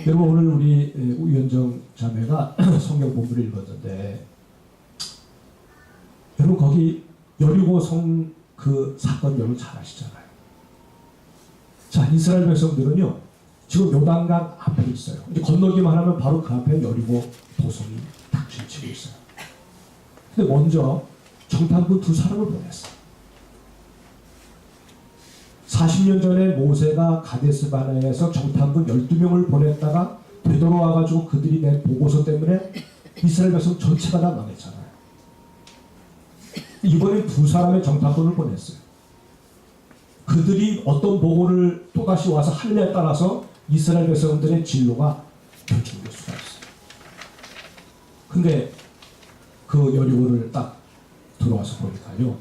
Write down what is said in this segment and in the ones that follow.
여러분 오늘 우리 우현정 자매가 성경 본문을 읽었는데 여러분 거기 여리고 성 그 사건 여러분 잘 아시잖아요. 자, 이스라엘 백성들은요 지금 요단강 앞에 있어요. 이제 건너기만 하면 바로 그 앞에 여리고 도성이 딱 지치고 있어요. 근데 먼저 정탐꾼 두 사람을 보냈어요. 40년 전에 모세가 가데스 바네에서 정탐꾼 12명을 보냈다가 되돌아와가지고 그들이 낸 보고서 때문에 이스라엘 백성 전체가 다 망했잖아요. 이번에 두 사람의 정탐꾼을 보냈어요. 그들이 어떤 보고를 또다시 와서 하느냐에 따라서 이스라엘 백성들의 진로가 결정될 수가 있어요. 근데 그 여리고를 딱 들어와서 보니까요.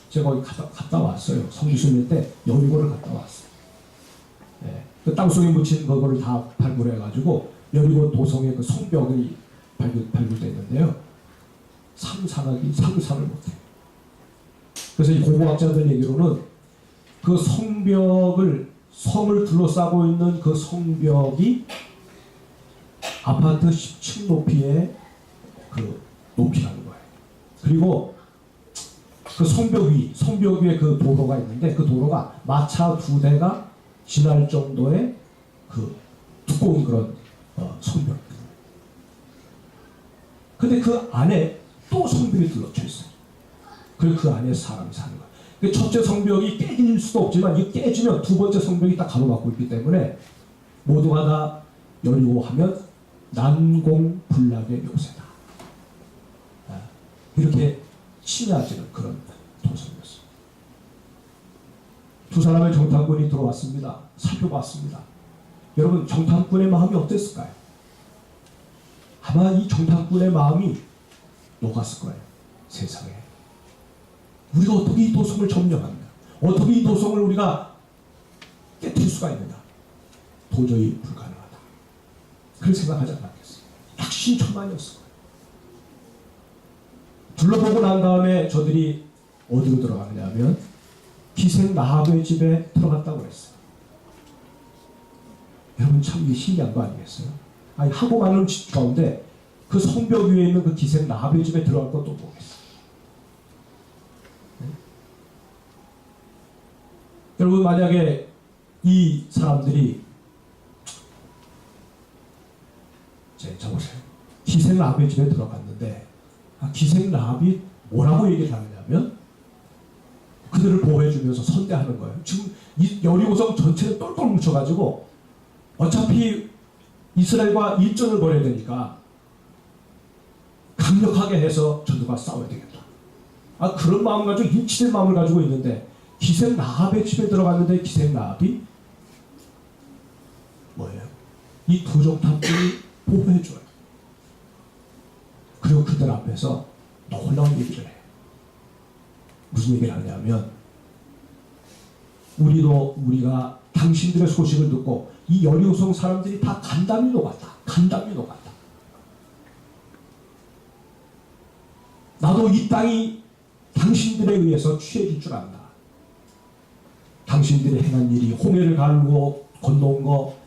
제가 거기 갔다 왔어요. 성지순례 때 여리고를 갔다 왔어요. 네. 그 땅속에 묻힌 그거를 다 발굴해가지고 여리고 도성의 그 성벽이 발굴됐는데요. 상상을 못해요. 그래서 이 고고학자들 얘기로는 그 성을 둘러싸고 있는 그 성벽이 아파트 10층 높이의 그 높이라는 거예요. 그리고 그 성벽 위에 그 도로가 있는데 그 도로가 마차 2대가 지날 정도의 그 두꺼운 그런 성벽. 근데 그 안에 또 성벽이 둘러쳐 있어요. 그리고 그 안에 사람이 사는 거예요. 첫째 성벽이 깨질 수도 없지만 이 깨지면 두 번째 성벽이 딱 가로막고 있기 때문에 모두가 다 여리고 하면 난공불락의 묘세다. 이렇게 친해지는 그런 도성이었어요. 두 사람의 정탐꾼이 들어왔습니다. 살펴봤습니다. 여러분 정탐꾼의 마음이 어땠을까요? 아마 이 정탐꾼의 마음이 녹았을 거예요. 세상에. 우리가 어떻게 이 도성을 점령하느냐? 어떻게 이 도성을 우리가 깨뜨릴 수가 있느냐? 도저히 불가능하다. 그렇게 생각하지 않았겠어요. 약신천만이었을 거예요. 둘러보고 난 다음에 저들이 어디로 들어가느냐 하면 기생 라합의 집에 들어갔다고 그랬어요. 여러분 참 이게 신기한 거 아니겠어요? 아니 하고 많은 집 가운데 그 성벽 위에 있는 그 기생 라합의 집에 들어갈 것도 모르겠어요. 네? 여러분 만약에 이 사람들이 자 보세요. 기생 라합의 집에 들어갔는데 기생 라합이 뭐라고 얘기를 하느냐면 그들을 보호해주면서 선대하는 거예요. 지금 이 여리고성 전체를 똘똘 뭉쳐가지고 어차피 이스라엘과 일전을 벌여야 되니까 강력하게 해서 저들과 싸워야 되겠다. 그런 마음을 가지고 인치된 마음을 가지고 있는데 기생 라합의 집에 들어갔는데 기생 라합이 뭐예요? 이 두 정탐꾼이 보호해줘요. 그리고 그들 앞에서 놀라운 얘기를 해요. 무슨 얘기를 하냐면 우리가 당신들의 소식을 듣고 이 여리고성 사람들이 다 간담이 녹았다. 나도 이 땅이 당신들에 의해서 취해질 줄 안다. 당신들이 행한 일이 홍해를 가르고 건너온 거,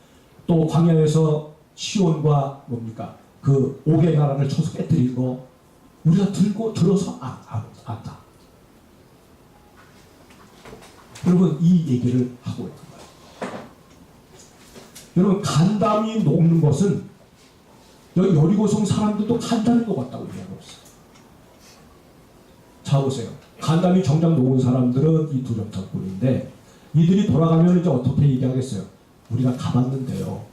또 광야에서 시온과 뭡니까 그 옥의 나라를 쳐서 깨뜨린 거 우리가 들어서 안다. 여러분 이 얘기를 하고 있는 거예요. 여러분 간담이 녹는 것은 여기 여리고성 사람들도 간담이 녹았다고 얘기하고 있어요. 자 보세요. 간담이 정작 녹은 사람들은 이 두 정탐꾼인데 이들이 돌아가면 이제 어떻게 얘기하겠어요? 우리가 가봤는데요.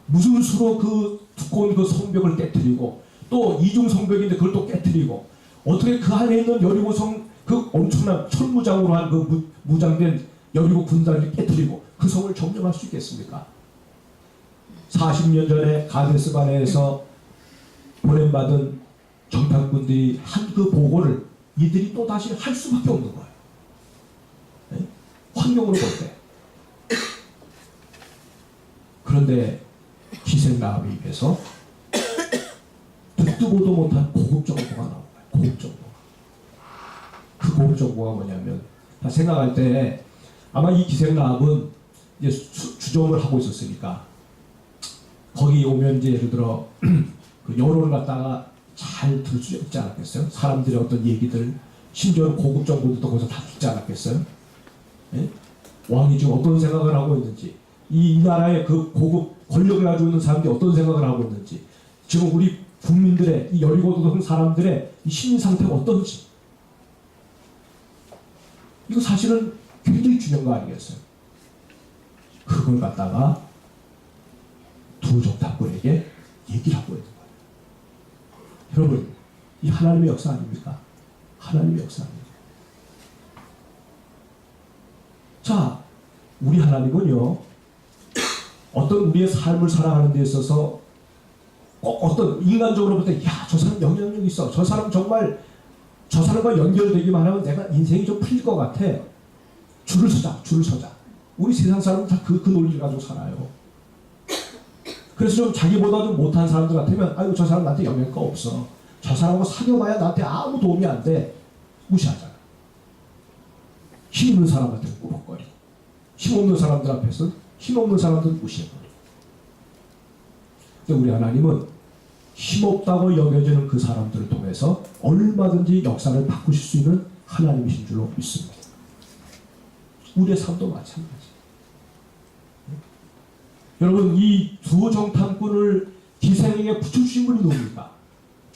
무슨 수로 그 두꺼운 그 성벽을 깨뜨리고 또 이중 성벽인데 그걸 또 깨뜨리고 어떻게 그 안에 있는 여리고성 그 엄청난 철무장으로 한 그 무장된 여리고 군단을 깨뜨리고 그 성을 점령할 수 있겠습니까? 40년 전에 가데스 바네에서 보냄받은 정탐꾼들이 한 그 보고를 이들이 또 다시 할 수밖에 없는 거예요. 네? 환경으로 볼 때. 그런데 기생 라합의 입에서 듣도 보도 못한 고급 정보가 나온 거예요. 고급 정보. 그 고급 정보가 뭐냐면 생각할 때 아마 이 기생 라합은 이제 주정을 하고 있었으니까 거기 오면 이제 예를 들어 그 여론을 갖다가 잘 들을 수 있지 않았겠어요? 사람들의 어떤 얘기들, 심지어는 고급 정보들도 거기서 다 듣지 않았겠어요? 예? 왕이 지금 어떤 생각을 하고 있는지, 이 나라의 그 고급 권력을 가지고 있는 사람들이 어떤 생각을 하고 있는지, 지금 우리 국민들의, 이 여리고도성 사람들의 이 심리 상태가 어떤지, 이거 사실은 굉장히 중요한 거 아니겠어요? 그걸 갖다가 두 정탐꾼에게 얘기를 하고 있는 거예요. 여러분, 이 하나님의 역사 아닙니까? 하나님의 역사 아닙니까? 자, 우리 하나님은요, 어떤 우리의 삶을 살아가는 데 있어서 꼭 어떤 인간적으로 볼 때, 야, 저 사람 영향력이 있어. 저 사람 정말, 저 사람과 연결되기만 하면 내가 인생이 좀 풀릴 것 같아. 줄을 서자, 줄을 서자. 우리 세상 사람은 다 그 논리를 가지고 살아요. 그래서 좀 자기보다 좀 못한 사람들 같으면, 아유, 저 사람 나한테 영향가 없어. 저 사람하고 사귀어봐야 나한테 아무 도움이 안 돼. 무시하잖아. 힘있는 사람한테 꾸벅거리고, 힘없는 사람들 앞에서 힘없는 사람들 무시해버리고. 근데 우리 하나님은 힘없다고 여겨지는 그 사람들을 통해서 얼마든지 역사를 바꾸실 수 있는 하나님이신 줄로 믿습니다. 우리의 삶도 마찬가지. 여러분, 이 두 정탐꾼을 기생에게 붙여주신 분이 누굽니까?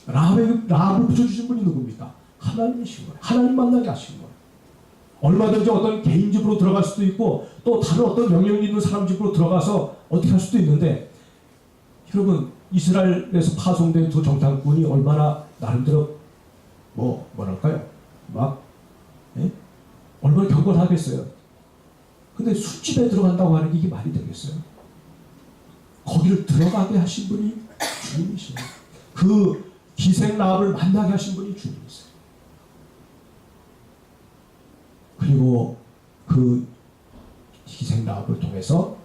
라합을 붙여주신 분이 누굽니까? 하나님이신 거예요. 하나님 만나게 하신 거예요. 얼마든지 어떤 개인 집으로 들어갈 수도 있고, 또 다른 어떤 영향력 있는 사람 집으로 들어가서 어떻게 할 수도 있는데, 여러분, 이스라엘에서 파송된 두 정탐꾼이 얼마나 나름대로 뭐랄까요? 얼마나 경건하겠어요. 근데 술집에 들어간다고 하는 게 이게 말이 되겠어요? 거기를 들어가게 하신 분이 주님이시에요. 그 기생 라합을 만나게 하신 분이 주님이세요. 그리고 그 기생 라합을 통해서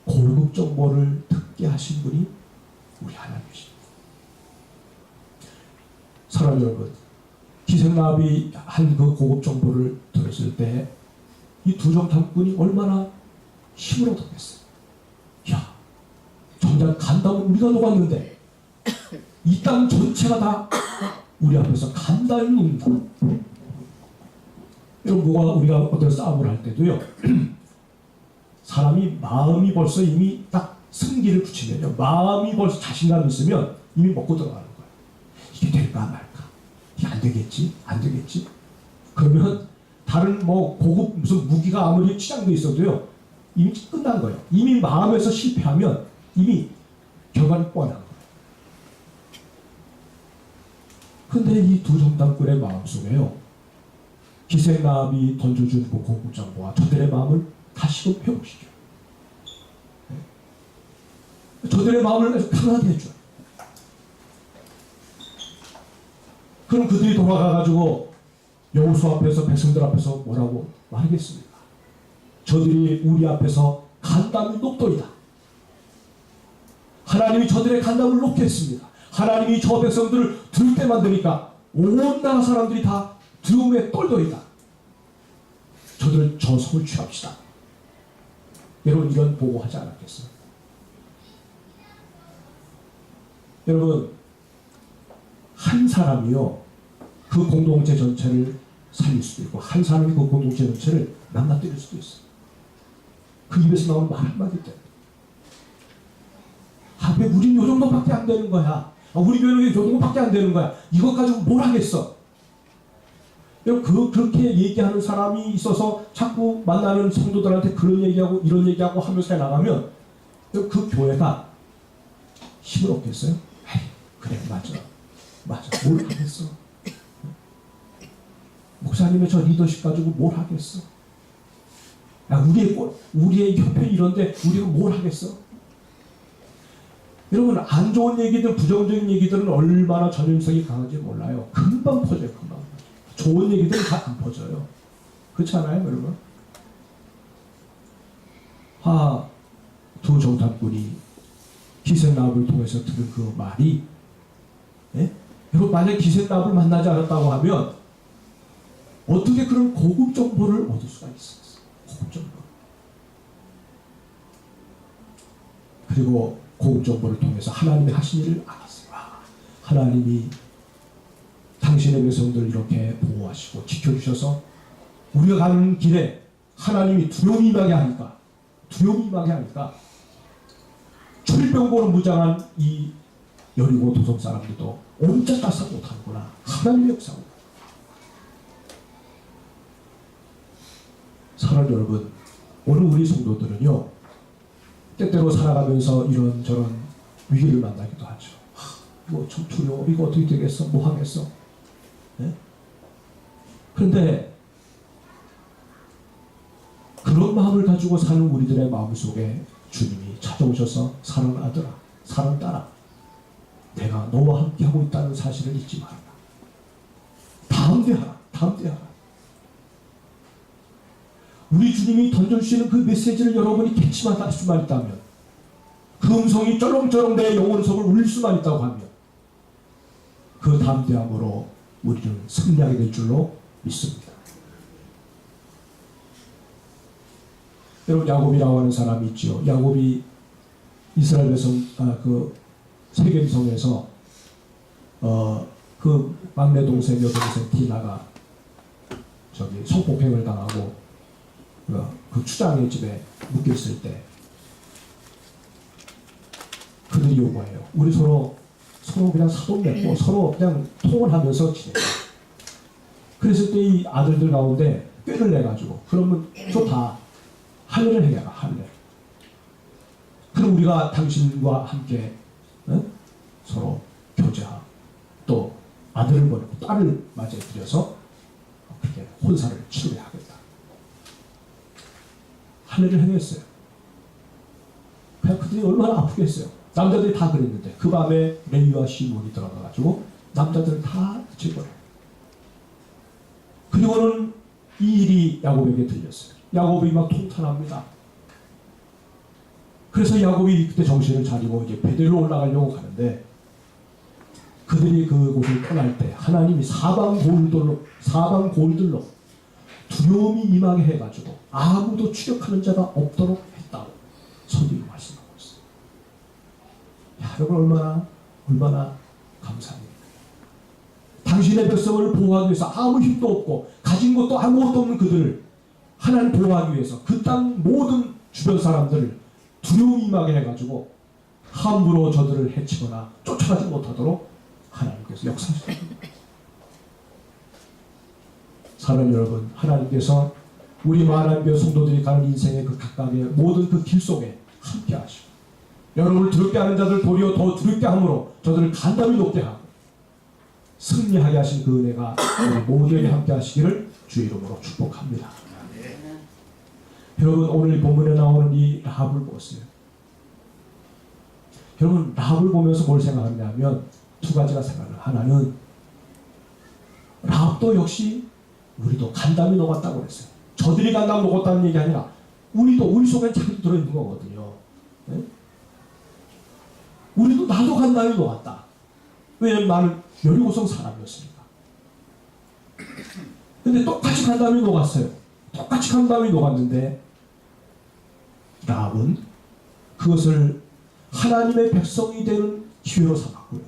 고급 정보를 듣게 하신 분이 우리 하나님이십니다. 사랑하는 여러분, 기생 라합이 한 그 고급 정보를 들었을 때 이 두 정탐꾼이 얼마나 힘을 얻었겠어요. 야, 정작 간담은 우리가 녹았는데 이 땅 전체가 다 우리 앞에서 간담을 녹는다. 여러분, 우리가 어떤 싸움을 할 때도요, 사람이 마음이 벌써 이미 딱 승기를 붙이면요, 마음이 벌써 자신감이 있으면 이미 먹고 들어가는 거예요. 이게 될까 말까? 이게 안 되겠지? 안 되겠지? 그러면 다른 고급 무슨 무기가 아무리 치장돼 있어도요, 이미 끝난 거예요. 이미 마음에서 실패하면 이미 결과는 뻔한 거예요. 근데 이 두 정탐꾼의 마음속에요, 기생 라합이 던져준 그 고급 정보와 저들의 마음을 다시금 회복시켜요. 저들의 마음을 강하게 해줘요. 그럼 그들이 돌아가가지고 여호수 앞에서, 백성들 앞에서 뭐라고 말하겠습니까? 저들이 우리 앞에서 간담이 높도이다. 하나님이 저들의 간담을 높게 했습니다. 하나님이 저 백성들을 들게 만드니까 온 나라 사람들이 다 두려움에 떨도이다. 저들을 저 성을 취합시다. 여러분, 이런 보고하지 않았겠어요? 여러분, 한 사람이요, 그 공동체 전체를 살릴 수도 있고, 한 사람이 그 공동체 전체를 망가뜨릴 수도 있어요. 그 입에서 나오는 말 한마디 때문에. 왜 우린 요 정도밖에 안 되는 거야? 우리 교회는 요 정도밖에 안 되는 거야? 이것 가지고 뭘 하겠어? 그렇게 얘기하는 사람이 있어서 자꾸 만나는 성도들한테 그런 얘기하고 이런 얘기하고 하면서 나가면 그 교회가 힘을 얻겠어요? 에이, 그래, 맞아, 뭘 하겠어? 목사님의 저 리더십 가지고 뭘 하겠어? 야, 우리의 협회 이런데 우리가 뭘 하겠어? 여러분, 안 좋은 얘기들, 부정적인 얘기들은 얼마나 전염성이 강한지 몰라요. 금방 퍼져요, 금방. 좋은 얘기들은 잘 안 퍼져요. 그렇지 않아요, 여러분? 두 정탐꾼이 기생라합을 통해서 들은 그 말이, 여러분, 만약 기생라합을 만나지 않았다고 하면 어떻게 그런 고급 정보를 얻을 수가 있었어요? 고급 정보. 그리고 고급정보를 통해서 하나님이 하신 일을 알았어요. 하나님이 당신의 백성들 이렇게 보호하시고 지켜주셔서 우리가 가는 길에 하나님이 두려움이 임하게 하니까 철병고로 무장한 이 여리고 도성 사람들도 옴짝달싹 못하는구나. 하나님의 역사구나. 사랑하는 여러분, 오늘 우리 성도들은요, 때때로 살아가면서 이런저런 위기를 만나기도 하죠. 이거 좀 두려워. 이거 어떻게 되겠어? 뭐 하겠어? 네? 그런데 그런 마음을 가지고 사는 우리들의 마음속에 주님이 찾아오셔서 사랑하는 아들아, 사랑하는 딸아, 내가 너와 함께하고 있다는 사실을 잊지 말아라. 담대하라. 우리 주님이 던져주시는 그 메시지를 여러분이 캐치만 할 수만 있다면, 그 음성이 쩌렁쩌렁 내 영혼 속을 울릴 수만 있다고 하면, 그 담대함으로 우리는 승리하게 될 줄로 믿습니다. 여러분, 야곱이라고 하는 사람이 있죠. 야곱이 이스라엘 백성, 그 세겜성에서 그 막내 동생, 여동생 디나가 저기 성폭행을 당하고 그 추장의 집에 묶였을 때 그들이 요구해요. 우리 서로 그냥 사돈 맺고 서로 그냥 통을 하면서 지내요. 그랬을 때 이 아들들 가운데 꾀를 내가지고 그러면 좋다. 할례를 해야가 할례. 그럼 우리가 당신과 함께 서로 교제하고 또 아들을 보내고 딸을 맞이해드려서 그렇게 혼사를 치르게 하겠다. 할례를 행했어요. 그냥 그들이 얼마나 아프겠어요. 남자들이 다 그랬는데 그 밤에 레위와 시몬이 들어가가지고 남자들을 다 제거해요. 그리고는 이 일이 야곱에게 들렸어요. 야곱이 막 통탄합니다. 그래서 야곱이 그때 정신을 차리고 이제 베델로 올라가려고 가는데 그들이 그곳을 떠날 때 하나님이 사방 고울들로 두려움이 임하게 해가지고 아무도 추격하는 자가 없도록 했다고 성경이 말씀하고 있어요. 야, 여러분 얼마나 감사합니까? 당신의 백성을 보호하기 위해서 아무 힘도 없고 가진 것도 아무것도 없는 그들을 하나님 보호하기 위해서 그 땅 모든 주변 사람들을 두려움이 임하게 해가지고 함부로 저들을 해치거나 쫓아가지 못하도록 하나님께서 역사하셨습니다. 사랑하는 여러분, 하나님께서 우리 하나님의 성도들이 가는 인생의 그 각각의 모든 그 길 속에 함께 하시고 여러분을 두렵게 하는 자들 도리어 더 두렵게 함으로 저들을 간담이 높게 하고 승리하게 하신 그 은혜가 우리 모두에게 함께 하시기를 주의 이름으로 축복합니다. 여러분, 오늘 본문에 나오는 이 라합을 보세요. 여러분, 라합을 보면서 뭘 생각하냐면 두 가지가 생각나요. 하나는 라합도 역시 우리도 간담이 녹았다고 그랬어요. 저들이 간담 녹았다는 얘기 아니라 우리 속에 자기도 들어있는 거거든요. 네? 우리도 나도 간담이 녹았다. 왜냐면 나는 여리고성 사람이었으니까. 근데 똑같이 간담이 녹았어요. 똑같이 간담이 녹았는데 라합은 그것을 하나님의 백성이 되는 기회로 삼았고요.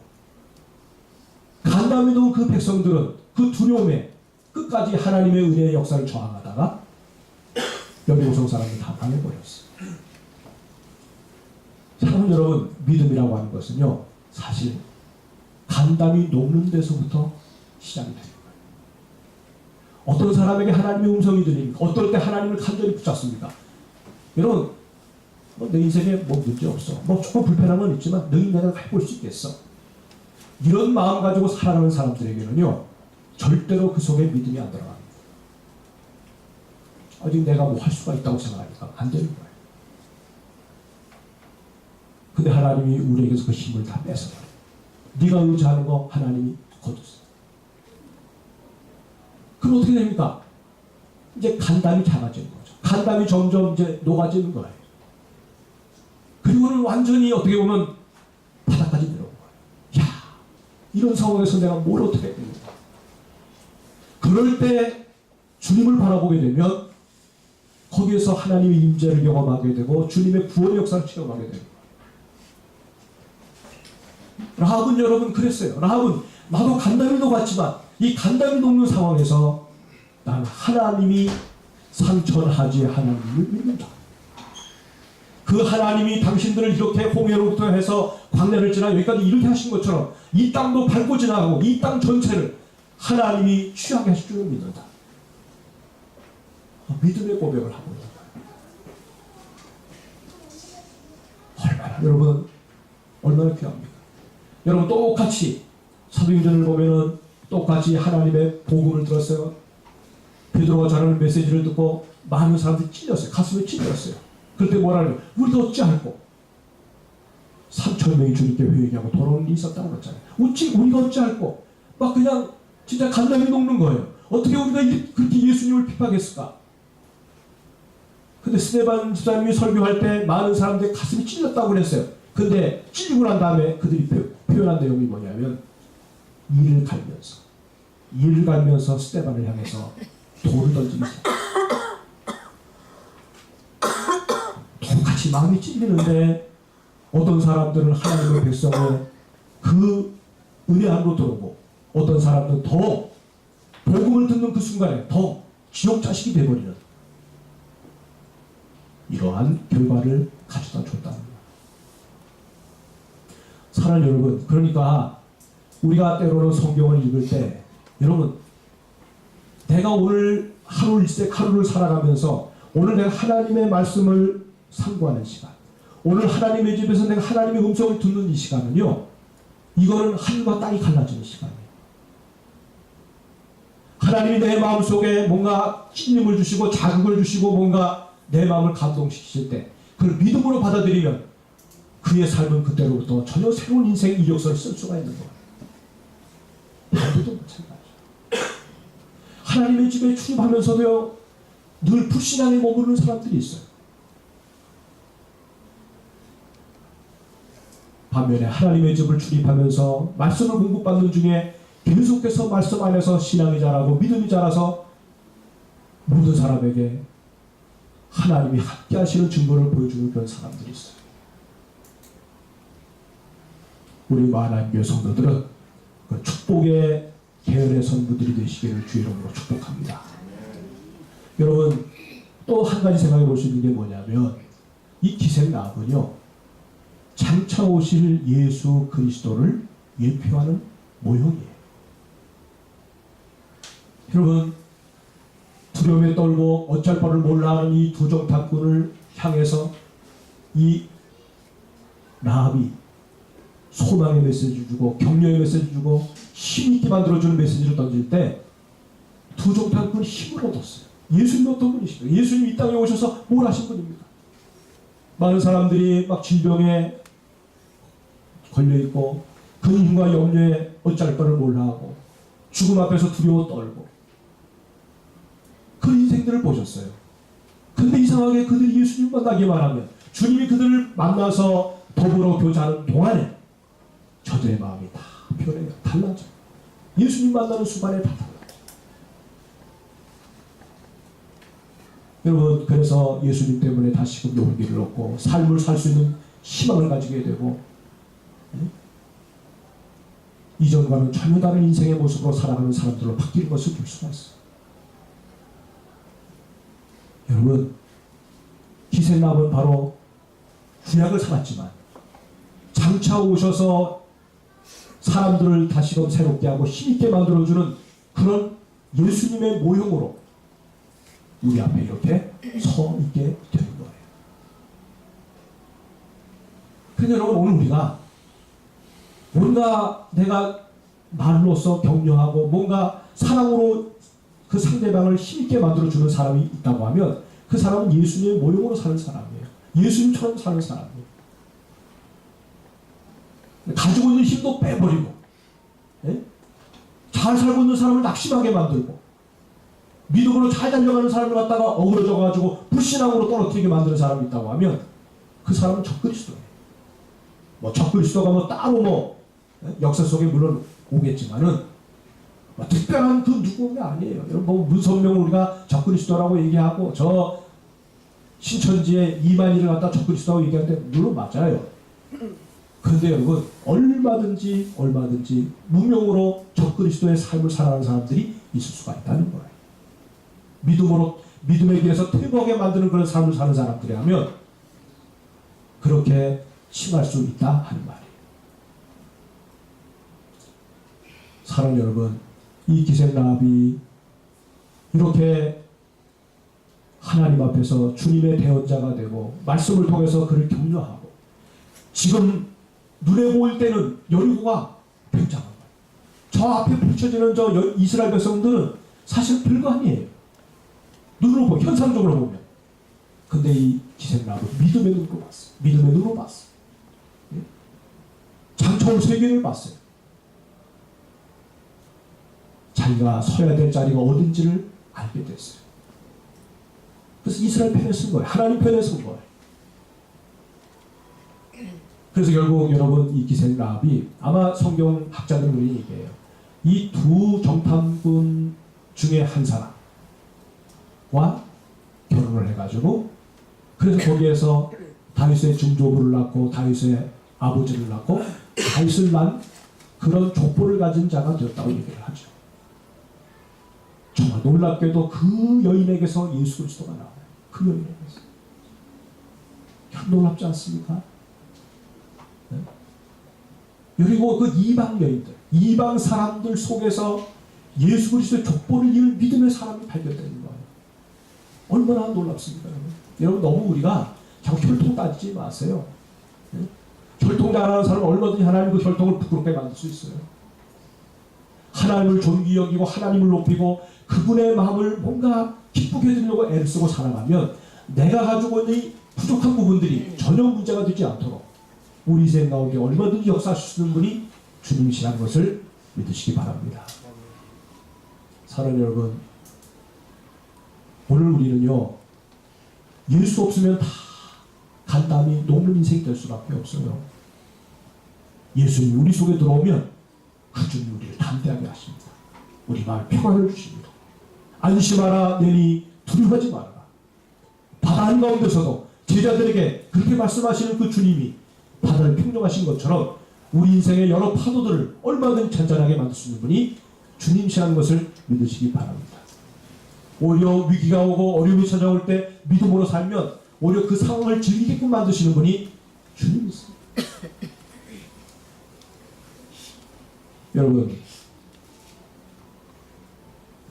간담이 녹은 그 백성들은 그 두려움에 끝까지 하나님의 은혜의 역사를 저항하다가 여리고성 사람이 다 당해버렸어요. 사랑하는 여러분, 믿음이라고 하는 것은요, 사실 간담이 녹는 데서부터 시작이 됩니다. 어떤 사람에게 하나님의 음성이 들립니까? 어떨 때 하나님을 간절히 붙잡습니까? 여러분, 내 인생에 문제 없어. 조금 불편한 건 있지만 너희 내가 해볼 수 있겠어. 이런 마음 가지고 살아가는 사람들에게는요, 절대로 그 속에 믿음이 안 들어갑니다. 아직 내가 뭐 할 수가 있다고 생각하니까 안 되는 거예요. 근데 하나님이 우리에게서 그 힘을 다 뺏어버려요. 네가 의지하는 거 하나님이 거두세요. 그럼 어떻게 됩니까? 이제 간담이 작아지는 거죠. 간담이 점점 이제 녹아지는 거예요. 그리고는 완전히 어떻게 보면 바닥까지 내려온 거예요. 야, 이런 상황에서 내가 뭘 어떻게 해야 되는가? 그럴 때 주님을 바라보게 되면 거기에서 하나님의 임재를 경험하게 되고 주님의 구원의 역사를 체험하게 됩니다. 라합은 여러분 그랬어요. 라합은 나도 간담이 녹았지만 이 간담이 녹는 상황에서 난 하나님이 상천하지 하나님을 믿는다. 그 하나님이 당신들을 이렇게 홍해로부터 해서 광야를 지나 여기까지 이렇게 하신 것처럼 이 땅도 밟고 지나가고 이 땅 전체를 하나님이 취하게 하실 줄을 믿는다. 믿음의 고백을 하고 있는 거예요. 얼마나 여러분 얼마나 귀합니까? 여러분 똑같이 사도행전을 보면은 똑같이 하나님의 복음을 들었어요. 베드로가 전하는 메시지를 듣고 많은 사람들이 찔렸어요. 가슴에 찔렸어요. 그때 뭐라는 거예요? 우리가 어찌할꼬? 3,000명이 주님께 회개하고 돌아오는 일이 있었다고 그랬잖아요. 우리가 어찌할꼬? 막 그냥 진짜 간담이 녹는 거예요. 어떻게 우리가 그렇게 예수님을 핍박했을까? 근데 스데반 집사님이 설교할 때 많은 사람들이 가슴이 찔렸다고 그랬어요. 근데 찔리고 난 다음에 그들이 표현한 내용이 뭐냐면 이를 갈면서 스데반을 향해서 돌을 던지기 시작해요. 똑같이 마음이 찔리는데 어떤 사람들은 하나님의 백성을 그 은혜 안으로 들어오고 어떤 사람들은 더 복음을 듣는 그 순간에 더 지옥 자식이 되어버리는 이러한 결과를 가져다 줬다는 거예요. 사랑하는 여러분, 그러니까 우리가 때로는 성경을 읽을 때 여러분 내가 오늘 하루를 살아가면서 오늘 내가 하나님의 말씀을 상고하는 시간, 오늘 하나님의 집에서 내가 하나님의 음성을 듣는 이 시간은요, 이거는 하늘과 땅이 갈라지는 시간이에요. 하나님이 내 마음속에 뭔가 찔림을 주시고 자극을 주시고 뭔가 내 마음을 감동시키실 때 그걸 믿음으로 받아들이면 그의 삶은 그때로부터 전혀 새로운 인생 이력서를 쓸 수가 있는 거예요. 우리도 마찬가지죠. 하나님의 집에 출입하면서도요, 늘 불신앙에 머무르는 사람들이 있어요. 반면에 하나님의 집을 출입하면서 말씀을 공부받는 중에 계속해서 말씀 안에서 신앙이 자라고 믿음이 자라서 모든 사람에게 하나님이 함께 하시는 증거를 보여주는 그런 사람들이 있어요. 우리 하나님교회 성도들은 그 축복의 계열의 성도들이 되시기를 주의 이름으로 축복합니다. 여러분 또 한 가지 생각해 볼 수 있는 게 뭐냐면 이 기생나무는요, 장차 오실 예수 그리스도를 예표하는 모형이에요. 여러분 두려움에 떨고 어쩔 바를 몰라 하는 이 두정탐꾼을 향해서 이 라합이 소망의 메시지를 주고 격려의 메시지를 주고 힘있게 만들어주는 메시지를 던질 때 두정탐꾼이 힘을 얻었어요. 예수님이 어떤 분이십니까? 예수님이 이 땅에 오셔서 뭘 하신 분입니까? 많은 사람들이 막 질병에 걸려있고 근심과 염려에 어쩔 바를 몰라 하고 죽음 앞에서 두려워 떨고 그 인생들을 보셨어요. 근데 이상하게 그들이 예수님 만나기만 하면 주님이 그들을 만나서 더불어 교제하는 동안에 저들의 마음이 다 변해요. 달라져요. 예수님 만나는 순간에 다 달라져요. 여러분 그래서 예수님 때문에 다시금 용기를 얻고 삶을 살 수 있는 희망을 가지게 되고 이전과는 전혀 다른 인생의 모습으로 살아가는 사람들로 바뀌는 것을 볼 수가 있어요. 여러분 기생남은 바로 구약을 살았지만 장차 오셔서 사람들을 다시금 새롭게 하고 힘있게 만들어주는 그런 예수님의 모형으로 우리 앞에 이렇게 서 있게 되는 거예요. 그런데 여러분 오늘 우리가 뭔가 내가 말로써 격려하고 뭔가 사랑으로 그 상대방을 힘있게 만들어주는 사람이 있다고 하면 그 사람은 예수님의 모형으로 사는 사람이에요. 예수님처럼 사는 사람이에요. 가지고 있는 힘도 빼버리고 잘 살고 있는 사람을 낙심하게 만들고 믿음으로 잘 달려가는 사람을 갖다가 어그러져가지고 불신앙으로 떨어뜨리게 만드는 사람이 있다고 하면 그 사람은 적그리스도예요. 뭐 적그리스도가 뭐 따로 뭐 역사 속에 물론 오겠지만은 뭐 특별한 그 누구가 아니에요. 여러분 뭐 문선명을 우리가 적그리스도라고 얘기하고 저 신천지의 이만희를 갖다 적그리스도라고 얘기하는데 물론 맞아요. 그런데 여러분 얼마든지 무명으로 적그리스도의 삶을 살아가는 사람들이 있을 수가 있다는 거예요. 믿음의 길에서 퇴보하게 만드는 그런 삶을 사는 사람들이라면 그렇게 심할 수 있다 하는 말이에요. 사랑하는 여러분, 이 기생라합이 이렇게 하나님 앞에서 주님의 대언자가 되고 말씀을 통해서 그를 격려하고 지금 눈에 보일 때는 여리고가 굉장한 거예요. 저 앞에 펼쳐지는 저 이스라엘 백성들은 사실 별거 아니에요. 눈으로 보면, 현상적으로 보면. 근데 이 기생라합은 믿음의 눈으로 봤어요. 믿음의 눈으로 봤어요. 장차올 세계를 봤어요. 자기가 서야 될 자리가 어딘지를 알게 됐어요. 그래서 이스라엘 편에 쓴 거예요. 하나님 편에 쓴 거예요. 그래서 결국 여러분 이 기생라합이 아마 성경 학자들은 그런 얘기해요. 이 두 정탐꾼 중에 한 사람과 결혼을 해가지고 그래서 거기에서 다윗의 증조부를 낳고 다윗의 아버지를 낳고 다윗을 낳은 그런 족보를 가진 자가 되었다고 얘기를 하죠. 정말 놀랍게도 그 여인에게서 예수 그리스도가 나와요. 그 여인에게서. 참 놀랍지 않습니까? 네? 그리고 그 이방 여인들, 이방 사람들 속에서 예수 그리스도의 족보를 이을 믿음의 사람이 발견되는 거예요. 얼마나 놀랍습니까? 여러분 너무 우리가 자꾸 혈통 따지지 마세요. 네? 혈통 잘하는 사람은 얼마든지 하나님 그 혈통을 부끄럽게 만들 수 있어요. 하나님을 존귀히 여기고 하나님을 높이고 그분의 마음을 뭔가 기쁘게 해드리려고 애를 쓰고 살아가면 내가 가지고 있는 이 부족한 부분들이 전혀 문제가 되지 않도록 우리 인생 가운데 얼마든지 역사하실 수 있는 분이 주님이시라는 것을 믿으시기 바랍니다. 사랑하는 여러분, 오늘 우리는요 예수 없으면 다 간담이 녹는 인생이 될 수밖에 없어요. 예수님이 우리 속에 들어오면 그 주님 우리를 담대하게 하십니다. 우리 마음에 평안을 주십니다. 안심하라 내니 두려워하지 말아라. 바다 한가운데서도 제자들에게 그렇게 말씀하시는 그 주님이 바다를 평정하신 것처럼 우리 인생의 여러 파도들을 얼마든지 잔잔하게 만들 수 있는 분이 주님이시라는 것을 믿으시기 바랍니다. 오히려 위기가 오고 어려움이 찾아올 때 믿음으로 살면 오히려 그 상황을 즐기게끔 만드시는 분이 주님이십니다. 여러분,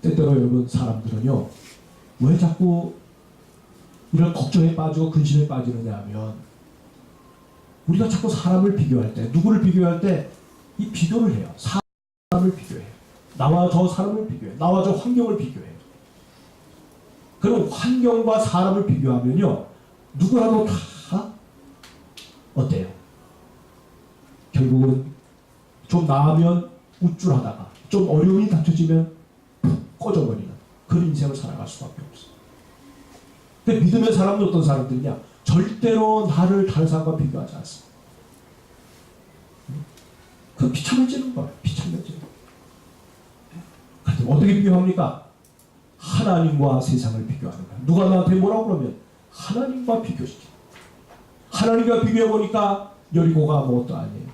때때로 여러분 사람들은요 왜 자꾸 이런 걱정에 빠지고 근심에 빠지느냐 하면 우리가 자꾸 사람을 비교할 때, 누구를 비교할 때 이 비교를 해요. 사람을 비교해요. 나와 저 사람을 비교해요. 나와 저 환경을 비교해요. 그럼 환경과 사람을 비교하면요 누구라도 다 어때요? 결국은 좀 나으면 우쭐하다가 좀 어려움이 닥쳐지면 푹 꺼져버리는 그런 인생을 살아갈 수밖에 없어요. 근데 믿음의 사람은 어떤 사람들이냐? 절대로 나를 다른 사람과 비교하지 않습니다. 그 비참해지는 거예요. 비참해지는 거예요. 그런데 어떻게 비교합니까? 하나님과 세상을 비교하는 거예요. 누가 나한테 뭐라고 그러면 하나님과 비교시켜요. 하나님과 비교해보니까 여리고가 아무것도 아니에요.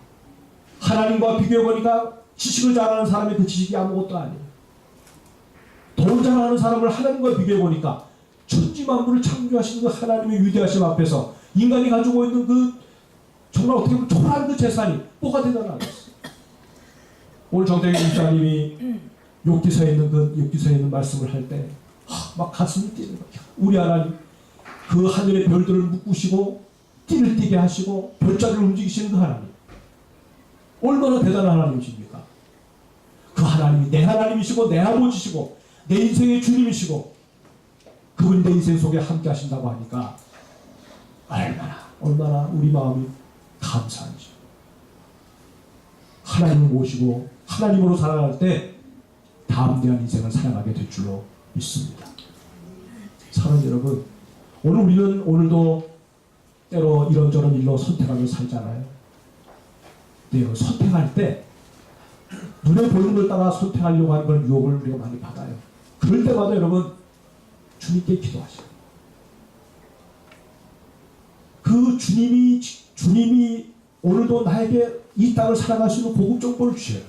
하나님과 비교해보니까 지식을 잘하는 사람의 그 지식이 아무것도 아니에요. 돈 잘하는 사람을 하나님과 비교해보니까 천지만물을 창조하신 그 하나님의 위대하심 앞에서 인간이 가지고 있는 그 정말 어떻게 보면 초라한 그 재산이 뭐가 대단하겠어요. 오늘 정태기 목사님이 욥기서에 있는 말씀을 할 때 막 가슴이 뛰는 거예요. 우리 하나님 그 하늘의 별들을 묶으시고 띠를 띠게 하시고 별자리를 움직이시는 그 하나님 얼마나 대단한 하나님이십니까? 그 하나님이 내 하나님이시고 내 아버지시고 내 인생의 주님이시고 그분이 내 인생 속에 함께 하신다고 하니까 얼마나 우리 마음이 감사한지. 하나님을 모시고 하나님으로 살아갈 때 담대한 인생을 살아가게 될 줄로 믿습니다. 사랑하는 여러분, 오늘 우리는 오늘도 때로 이런저런 일로 선택하며 살잖아요. 네, 선택할 때 눈에 보이는 걸 따라 선택하려고 하는 걸 유혹을 우리가 많이 받아요. 그럴 때마다 여러분 주님께 기도하셔요. 그 주님이 오늘도 나에게 이 땅을 살아갈 수 있는 고급 정보를 주셔요.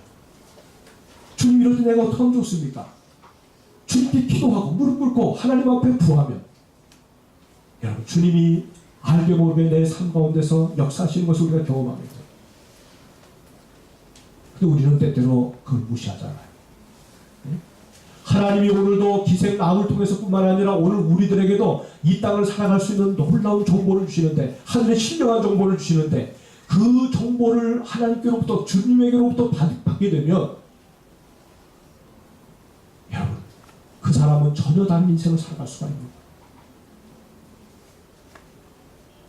주님 이럴 때 내가 어떻게 하면 좋습니까? 주님께 기도하고 무릎 꿇고 하나님 앞에 구하면 여러분 주님이 알게 모르게 내 삶 가운데서 역사하시는 것을 우리가 경험하게 돼요. 근데 우리는 때때로 그걸 무시하잖아요. 하나님이 오늘도 기생 나무를 통해서 뿐만 아니라 오늘 우리들에게도 이 땅을 살아갈 수 있는 놀라운 정보를 주시는데, 하늘의 신령한 정보를 주시는데, 그 정보를 하나님께로부터 주님에게로부터 받게 되면 여러분 그 사람은 전혀 다른 인생을 살아갈 수가 있습니다.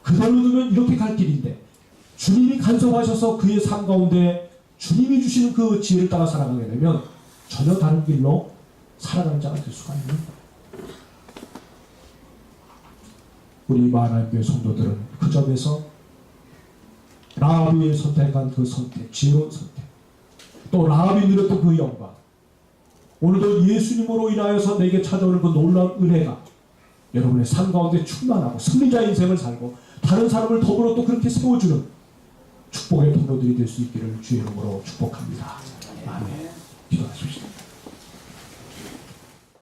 그대로 두면 이렇게 갈 길인데 주님이 간섭하셔서 그의 삶 가운데 주님이 주시는 그 지혜를 따라 살아가게 되면 전혀 다른 길로 살아가는 자가 될 수가 있는 거예요. 우리 하나님교회 성도들은 그 점에서 라합이 선택한 그 선택, 지혜로운 선택, 또 라합이 누렸던 그 영광, 오늘도 예수님으로 인하여서 내게 찾아오는 그 놀라운 은혜가 여러분의 삶 가운데 충만하고 승리자 인생을 살고 다른 사람을 더불어 또 그렇게 세워주는 축복의 통로들이 될 수 있기를 주의 이름으로 축복합니다. 아멘. 기도하십시오.